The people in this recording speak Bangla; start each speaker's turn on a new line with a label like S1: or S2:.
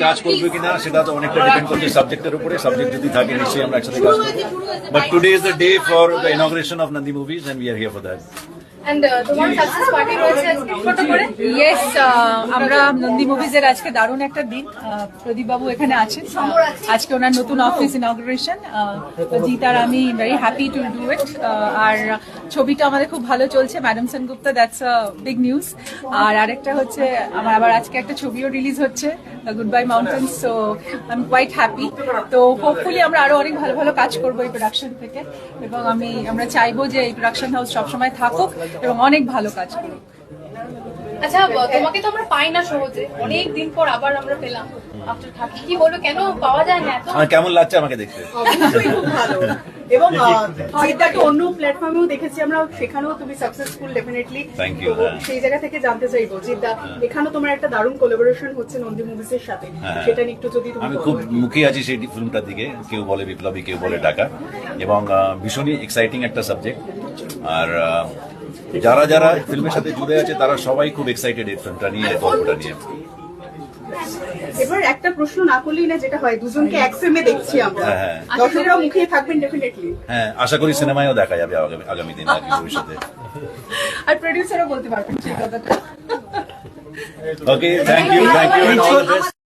S1: কাজ করবে কিনা সেটা তো অনেকটা ডিপেন্ড করছে সাবজেক্টের উপরে। সাবজেক্ট যদি থাকে নিশ্চয়ই আমরা একসাথে কাজ করবো। But today is the day for the inauguration of Nandi movies and we are here for that.
S2: And তোমার সাকসেস পার্টি রয়েছে আজকে ছোট করে।
S3: ইয়েস, আমরা নন্দী মুভিজের আজকে দারুণ একটা দিন। প্রদীপ বাবু এখানে আছেন, আজকে ওনার নতুন অফিস ইনগ্রেশন। জিৎ আর আমি very happy to do it. আর ছবিটা আমাদের খুব ভালো চলছে, madam Sengupta, that's a big news. আর আরেকটা হচ্ছে আমার আবার আজকে একটা ছবিও রিলিজ হচ্ছে, goodbye mountains, so I am quite happy. তো হোপফুলি আমরা আরো অনেক ভালো ভালো কাজ করবো এই প্রোডাকশন থেকে, এবং আমরা চাইবো যে এই প্রোডাকশন হাউস সবসময় থাকুক এবং অনেক ভালো কাজ করুক।
S2: আচ্ছা, তোমাকে তো আমরা পাই না সহজে, অনেক দিন পর আবার আমরা পেলাম আফটার থাকি। কি বলো, কেন পাওয়া যায় না এত?
S1: আমার কেমন লাগছে আমাকে দেখতে?
S4: অবশ্যই খুব ভালো। এবং জিদ্দাকে অন্য প্ল্যাটফর্মেও দেখেছি আমরা, সেখানেও তুমি সাকসেসফুল ডেফিনেটলি।
S1: Thank you, হ্যাঁ।
S4: সেই জায়গা থেকে জানতে চাইবো জিদ্দা, এখানেও তোমার একটা দারুণ কোলাবোরেশন হচ্ছে নন্দী মুভিজের সাথে, সেটা নিয়ে একটু যদি তুমি
S1: আমি খুব মুখে আছি সেই ফিল্মটার দিকে। কেউ বলে বিপ্লবী, কেউ বলে ঢাকা, এবং ভীষণই এক্সাইটিং একটা সাবজেক্ট। আর যারা যারা ফিল্মের সাথে জুড়ে আছে তারা সবাই খুব এক্সাইটেড এই ফিল্মটা নিয়ে, গল্পটা নিয়ে।
S4: এবার একটা প্রশ্ন না করলেই না, যেটা হয় দুজনকে এক ফ্রেমে দেখছি আমরা,
S1: হ্যাঁ।
S4: দর্শকরাও মুখিয়ে থাকবেন ডেফিনেটলি।
S1: হ্যাঁ, আশা করি সিনেমায়ও দেখা যাবে আগামী দিনে, ভবিষ্যতে।
S3: আর প্রডিউসারও বলতে পারবেন সেই কথাটা।
S1: ওকে, থ্যাংক ইউ, থ্যাংক ইউ।